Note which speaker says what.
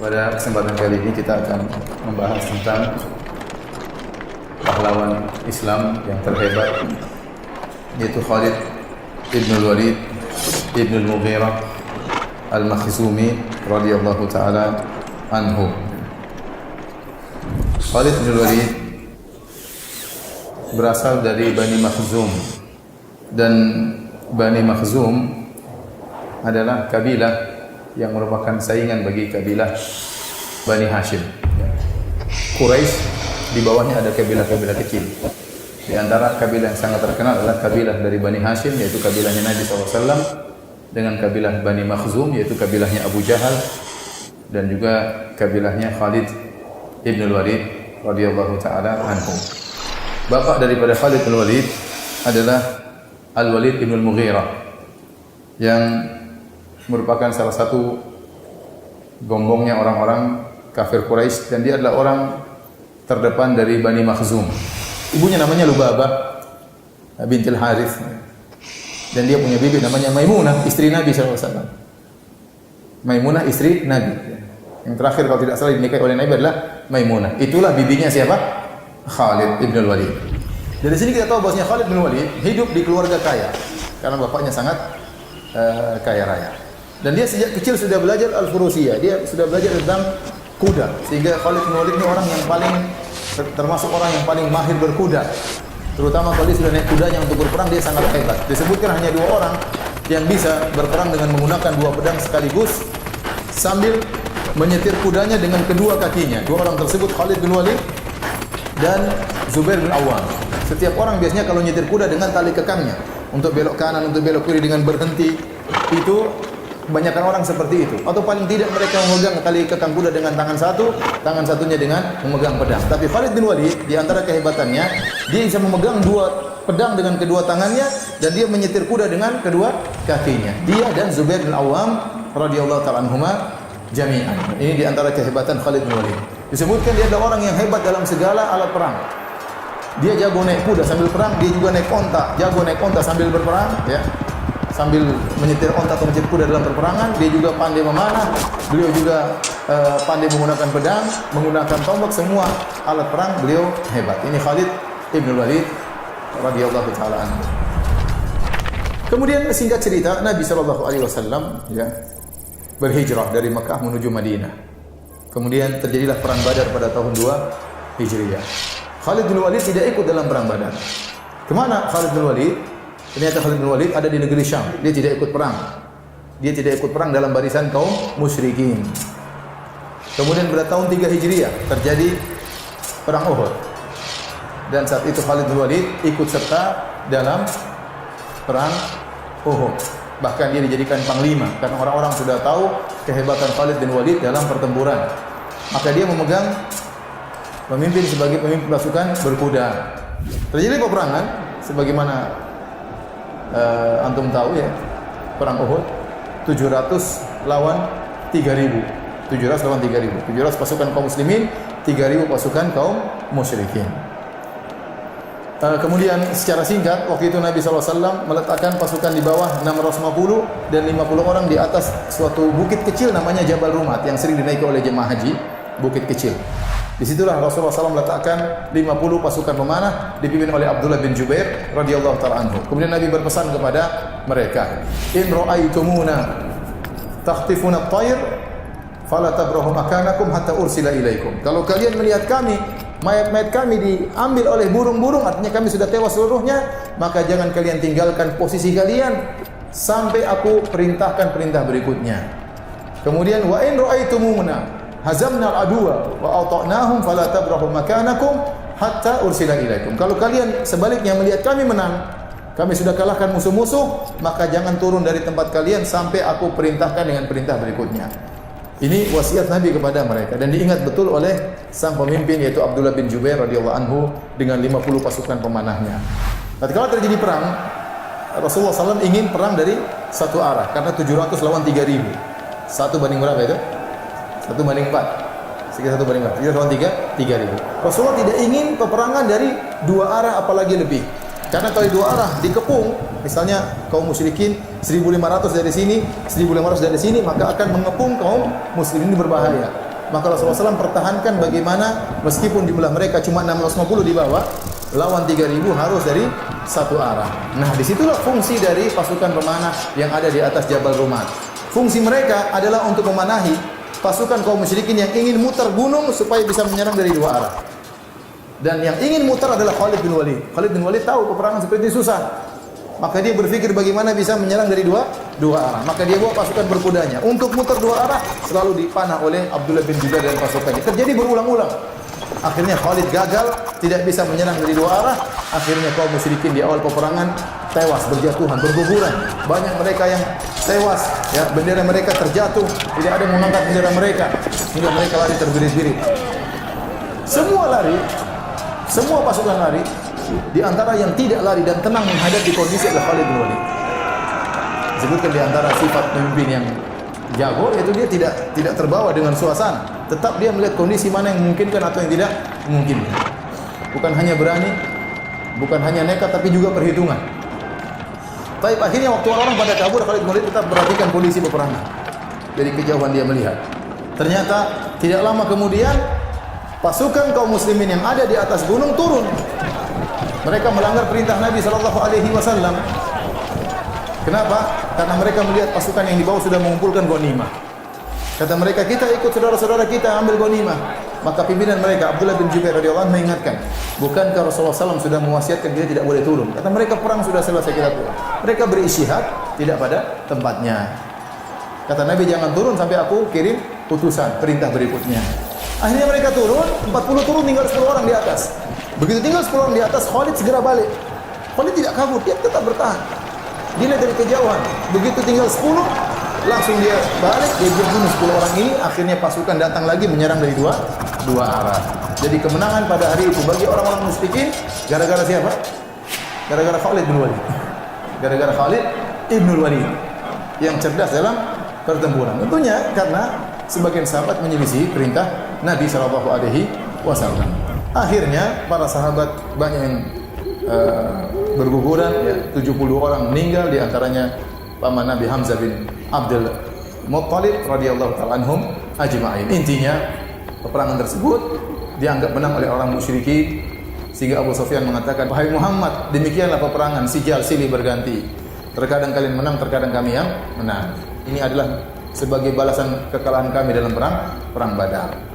Speaker 1: Pada kesempatan kali ini kita akan membahas tentang pahlawan Islam yang terhebat, yaitu Khalid ibn Walid ibn Mughirah al-Makhzumi radhiyallahu taala anhu. Khalid ibn Walid berasal dari Bani Makhzum, dan Bani Makhzum adalah kabilah yang merupakan saingan bagi kabilah Bani Hashim. Quraisy di bawahnya ada kabilah-kabilah kecil. Di antara kabilah yang sangat terkenal adalah kabilah dari Bani Hashim, yaitu kabilahnya Nabi SAW, dengan kabilah Bani Makhzum, yaitu kabilahnya Abu Jahal, dan juga kabilahnya Khalid ibn Walid radhiyallahu taala anhu. Bapak daripada Khalid ibn Walid adalah Al-Walid ibn Mughirah, yang merupakan salah satu gombongnya orang-orang kafir Quraisy, dan dia adalah orang terdepan dari Bani Makhzum. Ibunya namanya Lubabah bintil Harith, dan dia punya bibi namanya Maimunah, istri Nabi SAW. Maimunah istri Nabi. Yang terakhir kalau tidak salah dinikahi oleh Nabi adalah Maimunah. Itulah bibinya siapa? Khalid ibn Walid. Dari sini kita tahu bahwasanya Khalid bin Walid hidup di keluarga kaya karena bapaknya sangat kaya raya. Dan dia sejak kecil sudah belajar al-furusiyah, dia sudah belajar tentang kuda, sehingga Khalid bin Walid ini orang yang paling termasuk orang yang paling mahir berkuda. Terutama kalau dia sudah naik kudanya untuk berperang, dia sangat hebat. Disebutkan hanya 2 orang yang bisa berperang dengan menggunakan 2 pedang sekaligus sambil menyetir kudanya dengan kedua kakinya. 2 orang tersebut Khalid bin Walid dan Zubair bin Awam. Setiap orang biasanya kalau nyetir kuda dengan tali kekangnya, untuk belok kanan, untuk belok kiri dengan berhenti. Itu kebanyakan orang seperti itu. Atau paling tidak mereka memegang tali kekang kuda dengan tangan satu, tangan satunya dengan memegang pedang. Tapi Khalid bin Walid, di antara kehebatannya, dia bisa memegang 2 pedang dengan kedua tangannya, dan dia menyetir kuda dengan kedua kakinya. Dia dan Zubair bin Awam radhiyallahu ta'ala anhuma jami'an. Ini di antara kehebatan Khalid bin Walid. Disebutkan dia adalah orang yang hebat dalam segala alat perang. Dia jago naik kuda sambil perang, dia juga naik onta, jago naik onta sambil berperang, ya. Sambil menyetir onta atau menyetir kuda dalam peperangan. Dia juga pandai memanah, beliau juga pandai menggunakan pedang, menggunakan tombak, semua alat perang beliau hebat. Ini Khalid ibn Walid radhiyallahu taala anhu. Kemudian singkat cerita, Nabi SAW ya berhijrah dari Mekah menuju Madinah. Kemudian terjadilah perang Badar pada tahun 2 Hijriah. Khalid bin Walid tidak ikut dalam perang Badar. Kemana Khalid bin Walid? Ternyata Khalid bin Walid ada di negeri Syam. Dia tidak ikut perang. Dia tidak ikut perang dalam barisan kaum musyrikin. Kemudian pada tahun 3 Hijriah terjadi perang Uhud. Dan saat itu Khalid bin Walid ikut serta dalam perang Uhud. Bahkan dia dijadikan panglima karena orang-orang sudah tahu kehebatan Khalid bin Walid dalam pertempuran. Maka dia memimpin sebagai pemimpin pasukan berkuda. Terjadi peperangan sebagaimana antum tahu ya, perang Uhud 700 lawan 3000. 700 lawan 3000. 700 pasukan kaum muslimin, 3000 pasukan kaum musyrikin. Kemudian secara singkat, waktu itu Nabi SAW meletakkan pasukan di bawah 650 dan 50 orang di atas suatu bukit kecil namanya Jabal Rumat yang sering dinaiki oleh jemaah haji, bukit kecil. Disitulah Rasulullah SAW meletakkan 50 pasukan pemanah dipimpin oleh Abdullah bin Jubair radhiyallahu ta'ala anhu. Kemudian Nabi berpesan kepada mereka, "In ra'aitumuna takhtifuna at-tayr fala tabrahu makanakum hatta ursila ilaikum." Kalau kalian melihat kami, mayat-mayat kami diambil oleh burung-burung, artinya kami sudah tewas seluruhnya, maka jangan kalian tinggalkan posisi kalian sampai aku perintahkan perintah berikutnya. Kemudian wa in ra'aitumuna hazamna al-aduwa wa ata'nahum fala tabrahu makanakum hatta ursila ilaikum. Kalau kalian sebaliknya melihat kami menang, kami sudah kalahkan musuh-musuh, maka jangan turun dari tempat kalian sampai aku perintahkan dengan perintah berikutnya. Ini wasiat Nabi kepada mereka dan diingat betul oleh sang pemimpin yaitu Abdullah bin Jubair radhiyallahu anhu dengan 50 pasukan pemanahnya. Tatkala terjadi perang, Rasulullah SAW ingin perang dari satu arah karena 700 lawan 3000. 1 banding berapa itu? 1 banding 4. Sekitar 1 banding 4. 3 lawan 3000. Rasulullah tidak ingin peperangan dari 2 arah apalagi lebih. Karena kalau 2 arah dikepung, misalnya kaum musyrikin 1500 dari sini, 1500 dari sini, maka akan mengepung kaum muslimin, ini berbahaya. Maka Rasulullah SAW pertahankan bagaimana meskipun jumlah mereka cuma 650 di bawah, lawan 3.000 harus dari satu arah. Nah, disitulah fungsi dari pasukan pemanah yang ada di atas Jabal Rumat. Fungsi mereka adalah untuk memanahi pasukan kaum musyrikin yang ingin muter gunung supaya bisa menyerang dari dua arah. Dan yang ingin muter adalah Khalid bin Walid. Khalid bin Walid tahu peperangan seperti ini susah. Maka dia berpikir bagaimana bisa menyerang dari dua arah. Maka dia bawa pasukan berkudanya. Untuk muter dua arah selalu dipanah oleh Abdullah bin Jubair dan pasukannya. Terjadi berulang-ulang. Akhirnya Khalid gagal, tidak bisa menyerang dari dua arah. Akhirnya kaum musyrikin di awal peperangan tewas, berjatuhan, berguguran. Banyak mereka yang tewas, ya, bendera mereka terjatuh, tidak ada yang mengangkat bendera mereka, hingga mereka lari terbirit-birit. Semua lari, semua pasukan lari. Di antara yang tidak lari dan tenang menghadapi kondisi adalah Khalid bin Walid. Disebutkan di antara sifat pemimpin yang jago, yaitu dia tidak terbawa dengan suasana. Tetap dia melihat kondisi mana yang memungkinkan atau yang tidak memungkinkan. Bukan hanya berani, bukan hanya nekat, tapi juga perhitungan. Tapi akhirnya waktu orang pada kabur, Khalid bin Walid tetap perhatikan kondisi peperangan. Dari kejauhan dia melihat. Ternyata tidak lama kemudian pasukan kaum muslimin yang ada di atas gunung turun. Mereka melanggar perintah Nabi SAW. Kenapa? Karena mereka melihat pasukan yang di bawah sudah mengumpulkan ghanimah. Kata mereka, kita ikut saudara-saudara kita ambil ghanimah. Maka pimpinan mereka, Abdullah bin Jubair radhiyallahu anhu, mengingatkan, bukankah Rasulullah SAW sudah mewasiatkan kita tidak boleh turun? Kata mereka, perang sudah selesai, kita turun. Mereka berisyihad tidak pada tempatnya. Kata Nabi, jangan turun sampai aku kirim putusan, perintah berikutnya. Akhirnya mereka turun, 40 turun, tinggal 10 orang di atas. Begitu tinggal 10 orang di atas, Khalid segera balik. Khalid tidak kabur, dia tetap bertahan. Dia lihat dari kejauhan. Begitu tinggal 10, langsung dia balik, dia bunuh 10 orang ini. Akhirnya pasukan datang lagi menyerang dari dua arah. Jadi kemenangan pada hari itu bagi orang-orang musyrikin gara-gara siapa? Gara-gara Khalid bin Walid. Gara-gara Khalid ibn Walid yang cerdas dalam pertempuran. Tentunya karena sebagian sahabat menyelisihi perintah Nabi SAW. Akhirnya para sahabat banyak yang berguguran, ya, 70 orang meninggal, di antaranya paman Nabi Hamzah bin Abdul Muttalib radhiyallahu ta'ala anhum ajma'in. Intinya peperangan tersebut dianggap menang oleh orang musyrikin, sehingga Abu Sufyan mengatakan, wahai Muhammad, demikianlah peperangan, sijal silih berganti. Terkadang kalian menang, terkadang kami yang menang. Ini adalah sebagai balasan kekalahan kami dalam perang Badar.